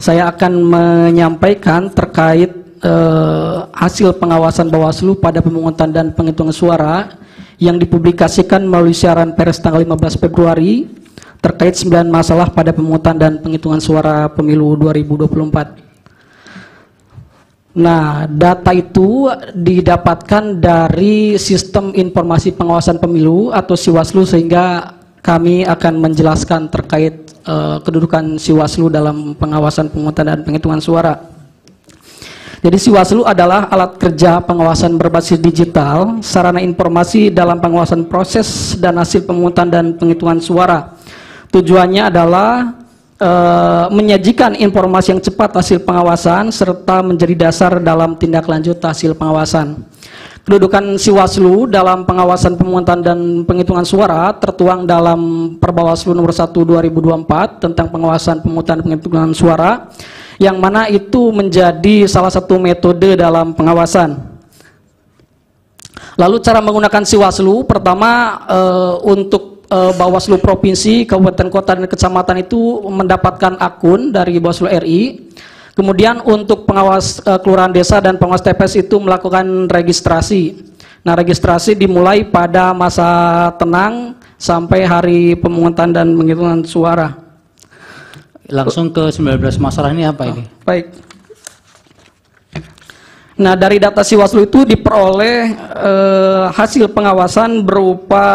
Saya akan menyampaikan terkait hasil pengawasan Bawaslu pada pemungutan dan penghitungan suara yang dipublikasikan melalui siaran pers tanggal 15 Februari terkait 9 masalah pada pemungutan dan penghitungan suara pemilu 2024. Nah, data itu didapatkan dari Sistem Informasi Pengawasan Pemilu atau Siwaslu, sehingga kami akan menjelaskan terkait kedudukan Siwaslu dalam pengawasan pemungutan dan penghitungan suara. Jadi Siwaslu adalah alat kerja pengawasan berbasis digital, sarana informasi dalam pengawasan proses dan hasil pemungutan dan penghitungan suara. Tujuannya adalah menyajikan informasi yang cepat hasil pengawasan serta menjadi dasar dalam tindak lanjut hasil pengawasan. Kedudukan Siwaslu dalam pengawasan pemungutan dan penghitungan suara tertuang dalam Perbawaslu nomor 1 2024 tentang pengawasan pemungutan dan penghitungan suara, yang mana itu menjadi salah satu metode dalam pengawasan. Lalu cara menggunakan Siwaslu, pertama untuk Bawaslu Provinsi, Kabupaten Kota, dan Kecamatan itu mendapatkan akun dari Bawaslu RI. Kemudian untuk pengawas kelurahan desa dan pengawas TPS itu melakukan registrasi. Nah, registrasi dimulai pada masa tenang sampai hari pemungutan dan penghitungan suara. Langsung ke 19 masalah ini apa ini? Baik. Nah, dari data Siwaslu itu diperoleh hasil pengawasan berupa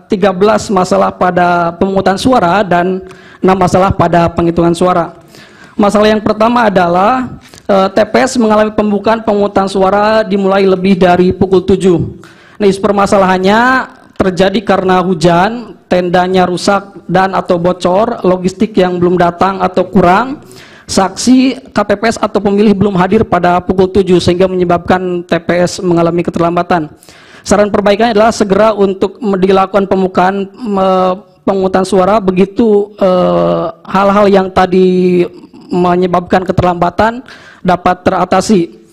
13 masalah pada pemungutan suara dan 6 masalah pada penghitungan suara. Masalah yang pertama adalah TPS mengalami pembukaan pemungutan suara dimulai lebih dari pukul 7. Nah, isu permasalahannya terjadi karena hujan, tendanya rusak dan atau bocor, logistik yang belum datang atau kurang, saksi, KPPS atau pemilih belum hadir pada pukul 7 sehingga menyebabkan TPS mengalami keterlambatan. Saran perbaikannya adalah segera untuk dilakukan pembukaan pemungutan suara begitu hal-hal yang tadi menyebabkan keterlambatan dapat teratasi.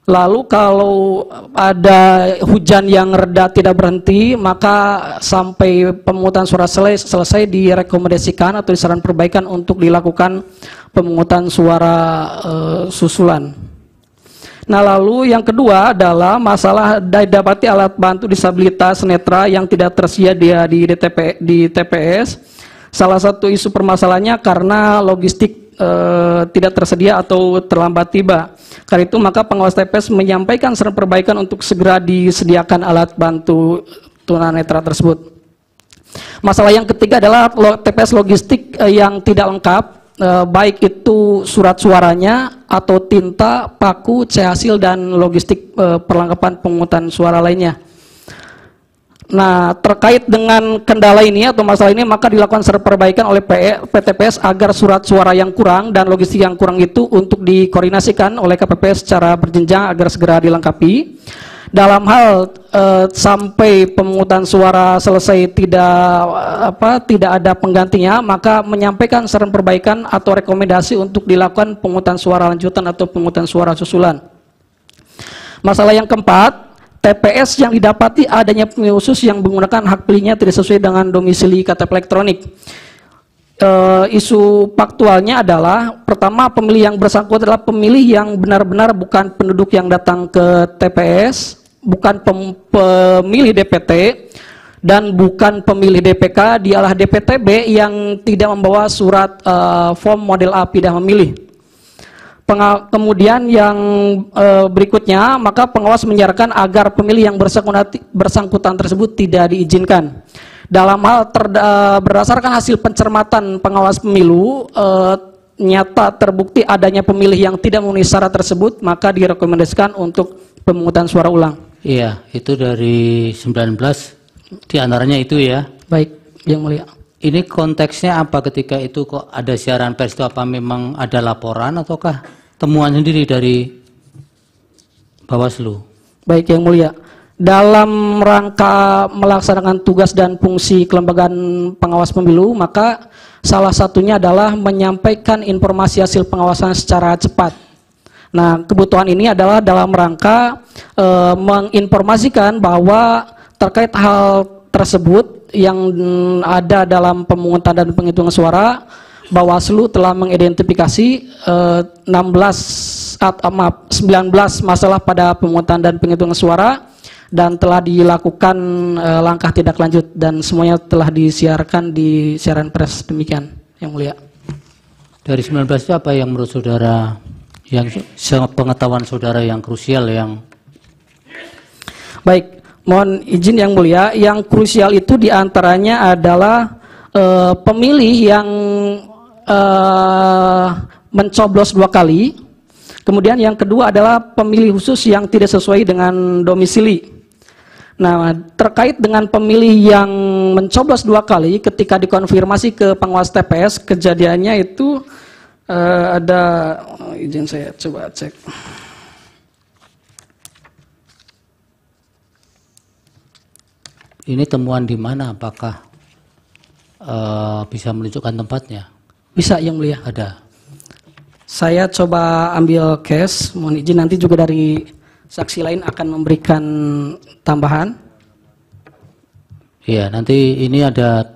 Lalu kalau ada hujan yang reda tidak berhenti, maka sampai pemungutan suara selesai direkomendasikan atau disaran perbaikan untuk dilakukan pemungutan suara susulan. Nah, lalu yang kedua adalah masalah didapati alat bantu disabilitas netra yang tidak tersedia di TPS. Salah satu isu permasalahannya karena logistik tidak tersedia atau terlambat tiba. Karena itu maka pengawas TPS menyampaikan saran perbaikan untuk segera disediakan alat bantu tunanetra tersebut. Masalah yang ketiga adalah TPS logistik yang tidak lengkap, baik itu surat suaranya atau tinta, paku, C-hasil, dan logistik perlengkapan pemungutan suara lainnya. Nah, terkait dengan kendala ini atau masalah ini, maka dilakukan perbaikan oleh PTPS agar surat suara yang kurang dan logistik yang kurang itu untuk dikoordinasikan oleh KPPS secara berjenjang agar segera dilengkapi. Dalam hal sampai pemungutan suara selesai tidak ada penggantinya, maka menyampaikan saran perbaikan atau rekomendasi untuk dilakukan pemungutan suara lanjutan atau pemungutan suara susulan. Masalah yang keempat, TPS yang didapati adanya pemilih khusus yang menggunakan hak pilihnya tidak sesuai dengan domisili KTP elektronik. Isu faktualnya adalah, pertama, pemilih yang bersangkutan adalah pemilih yang benar-benar bukan penduduk yang datang ke TPS, bukan pemilih DPT, dan bukan pemilih DPK. Dialah DPTB yang tidak membawa surat form model A pindah memilih. Kemudian yang berikutnya, maka pengawas menyarankan agar pemilih yang bersangkutan tersebut tidak diizinkan. Dalam hal berdasarkan hasil pencermatan pengawas pemilu, nyata terbukti adanya pemilih yang tidak memenuhi syarat tersebut, maka direkomendasikan untuk pemungutan suara ulang. Iya, itu dari 19 diantaranya itu ya. Baik, Yang Mulia. Ini konteksnya apa ketika itu kok ada siaran pers itu? Apa memang ada laporan ataukah temuan sendiri dari Bawaslu? Baik, Yang Mulia. Dalam rangka melaksanakan tugas dan fungsi kelembagaan pengawas pemilu, maka salah satunya adalah menyampaikan informasi hasil pengawasan secara cepat. Nah, kebutuhan ini adalah dalam rangka menginformasikan bahwa terkait hal tersebut yang ada dalam pemungutan dan penghitungan suara, Bawaslu telah mengidentifikasi 19 masalah pada pemungutan dan penghitungan suara, dan telah dilakukan langkah tindak lanjut, dan semuanya telah disiarkan di siaran pers. Demikian, Yang Mulia. Dari 19 itu apa yang menurut saudara, yang pengetahuan saudara yang krusial yang... Baik, mohon izin Yang Mulia, yang krusial itu diantaranya adalah pemilih yang mencoblos 2 kali. Kemudian yang kedua adalah pemilih khusus yang tidak sesuai dengan domisili. Nah, terkait dengan pemilih yang mencoblos 2 kali, ketika dikonfirmasi ke pengawas TPS, kejadiannya itu ada, izin saya coba cek. Ini temuan di mana? Apakah bisa menunjukkan tempatnya? Bisa, Yang Mulia. Ada. Saya coba ambil case, mohon izin, nanti juga dari saksi lain akan memberikan tambahan. Iya, nanti ini ada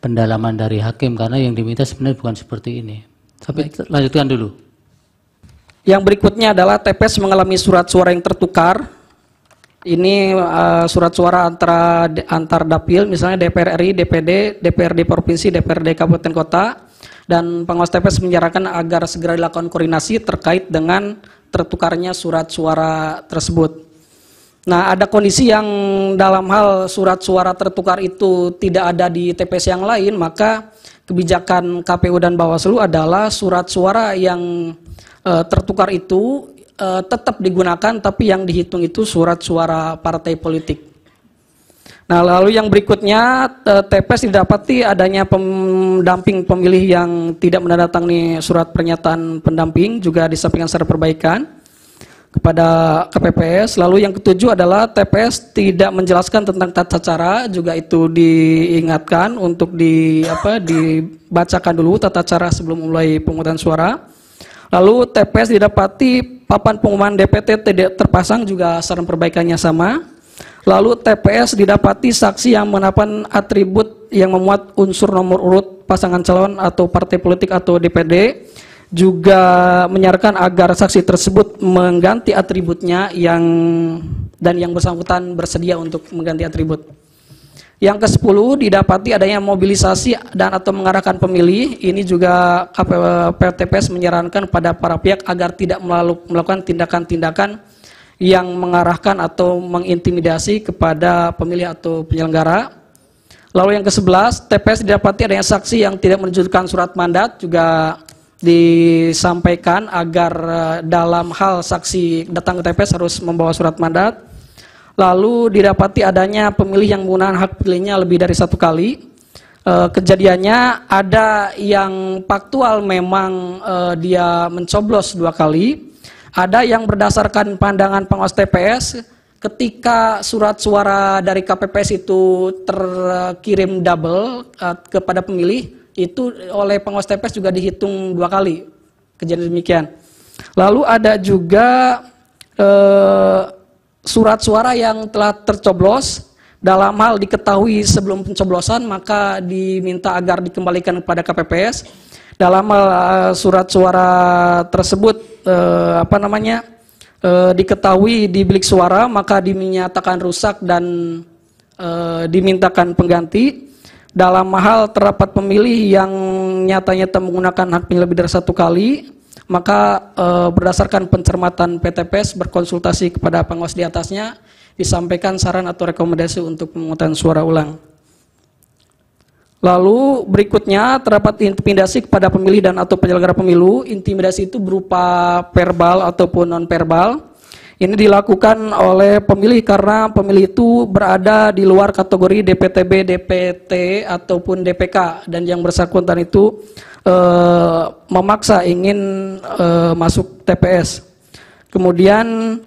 pendalaman dari hakim, karena yang diminta sebenarnya bukan seperti ini. Tapi lanjutkan dulu. Yang berikutnya adalah TPS mengalami surat suara yang tertukar. Ini surat suara antar dapil, misalnya DPR RI, DPD, DPRD Provinsi, DPRD Kabupaten Kota, dan pengawas TPS menyarankan agar segera dilakukan koordinasi terkait dengan tertukarnya surat suara tersebut. Nah, ada kondisi yang dalam hal surat suara tertukar itu tidak ada di TPS yang lain, maka kebijakan KPU dan Bawaslu adalah surat suara yang tertukar itu tetap digunakan, tapi yang dihitung itu surat suara partai politik. Nah, lalu yang berikutnya, TPS didapati adanya pendamping pemilih yang tidak menandatangani surat pernyataan pendamping, juga disampaikan secara perbaikan kepada KPPS. Lalu yang ketujuh adalah TPS tidak menjelaskan tentang tata cara, juga itu diingatkan untuk dibacakan dulu tata cara sebelum mulai pemungutan suara. Lalu TPS didapati papan pengumuman DPT tidak terpasang, juga saran perbaikannya sama. Lalu TPS didapati saksi yang mengenalkan atribut yang memuat unsur nomor urut pasangan calon atau partai politik atau DPD, juga menyarankan agar saksi tersebut mengganti atributnya dan yang bersangkutan bersedia untuk mengganti atribut. Yang ke-10 didapati adanya mobilisasi dan atau mengarahkan pemilih. Ini juga TPS menyarankan pada para pihak agar tidak melakukan tindakan-tindakan yang mengarahkan atau mengintimidasi kepada pemilih atau penyelenggara. Lalu yang ke-11, TPS didapati adanya saksi yang tidak menunjukkan surat mandat, juga disampaikan agar dalam hal saksi datang ke TPS harus membawa surat mandat. Lalu didapati adanya pemilih yang menggunakan hak pilihnya lebih dari 1 kali. Kejadiannya ada yang faktual memang dia mencoblos 2 kali. Ada yang berdasarkan pandangan pengawas TPS, ketika surat suara dari KPPS itu terkirim double kepada pemilih, itu oleh pengawas TPS juga dihitung 2 kali. Kejadian demikian. Lalu ada juga surat suara yang telah tercoblos, dalam hal diketahui sebelum pencoblosan, maka diminta agar dikembalikan kepada KPPS. Dalam surat suara tersebut diketahui di bilik suara, maka dinyatakan rusak dan dimintakan pengganti. Dalam hal terdapat pemilih yang nyata-nyata menggunakan hak pilih lebih dari 1 kali, maka berdasarkan pencermatan PTPS berkonsultasi kepada pengawas di atasnya, disampaikan saran atau rekomendasi untuk pemungutan suara ulang. Lalu berikutnya terdapat intimidasi kepada pemilih dan atau penyelenggara pemilu. Intimidasi itu berupa verbal ataupun non-verbal. Ini dilakukan oleh pemilih karena pemilih itu berada di luar kategori DPTB, DPT ataupun DPK, dan yang bersangkutan itu memaksa ingin masuk TPS. Kemudian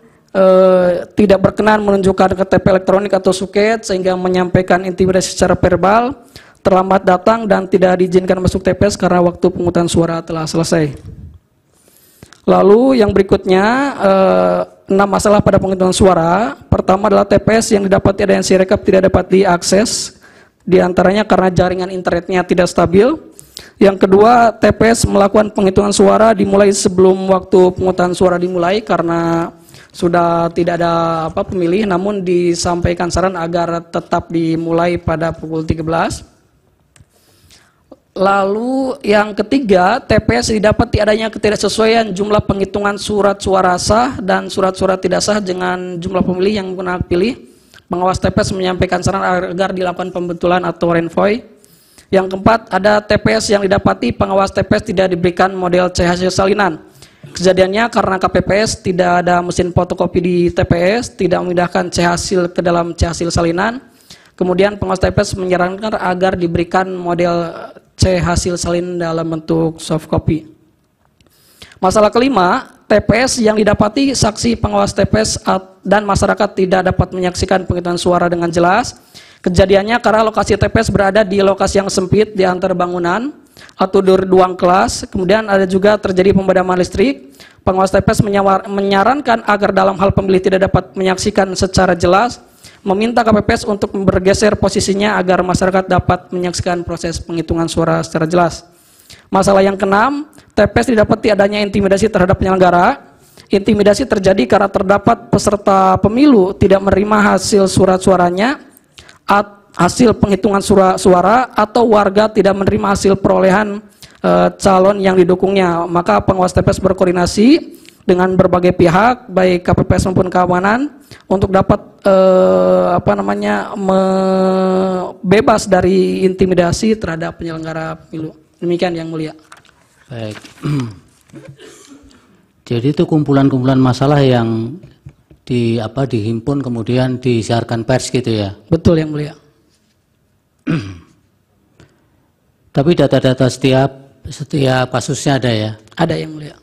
tidak berkenan menunjukkan KTP elektronik atau suket, sehingga menyampaikan intimidasi secara verbal, terlambat datang dan tidak diizinkan masuk TPS karena waktu pemungutan suara telah selesai. Lalu yang berikutnya 6 masalah pada penghitungan suara. Pertama adalah TPS yang didapati adanya Sirekap tidak dapat diakses, diantaranya karena jaringan internetnya tidak stabil. Yang kedua, TPS melakukan penghitungan suara dimulai sebelum waktu pemungutan suara dimulai karena sudah tidak ada pemilih, namun disampaikan saran agar tetap dimulai pada pukul 13. Lalu yang ketiga, TPS didapati adanya ketidaksesuaian jumlah penghitungan surat suara sah dan surat suara tidak sah dengan jumlah pemilih yang menggunakan pilih. Pengawas TPS menyampaikan saran agar dilakukan pembetulan atau renvoy. Yang keempat, ada TPS yang didapati pengawas TPS tidak diberikan model C hasil salinan. Kejadiannya karena KPPS tidak ada mesin fotokopi di TPS, tidak memindahkan C hasil ke dalam C hasil salinan. Kemudian pengawas TPS menyarankan agar diberikan model C hasil salinan dalam bentuk soft copy. Masalah kelima, TPS yang didapati saksi pengawas TPS dan masyarakat tidak dapat menyaksikan penghitungan suara dengan jelas. Kejadiannya karena lokasi TPS berada di lokasi yang sempit di antar bangunan atau di ruang kelas. Kemudian ada juga terjadi pemadaman listrik. Pengawas TPS menyarankan agar dalam hal pemilih tidak dapat menyaksikan secara jelas, meminta KPPS untuk bergeser posisinya agar masyarakat dapat menyaksikan proses penghitungan suara secara jelas. Masalah yang keenam, TPS didapati adanya intimidasi terhadap penyelenggara. Intimidasi terjadi karena terdapat peserta pemilu tidak menerima hasil surat suaranya, hasil penghitungan suara atau warga tidak menerima hasil perolehan calon yang didukungnya. Maka pengawas TPS berkoordinasi dengan berbagai pihak baik KPPS maupun keamanan untuk dapat bebas dari intimidasi terhadap penyelenggara pemilu. Demikian yang mulia. Baik. Jadi itu kumpulan-kumpulan masalah yang dihimpun kemudian disiarkan pers gitu ya. Betul yang mulia. Tapi data-data setiap kasusnya ada ya? Ada yang mulia.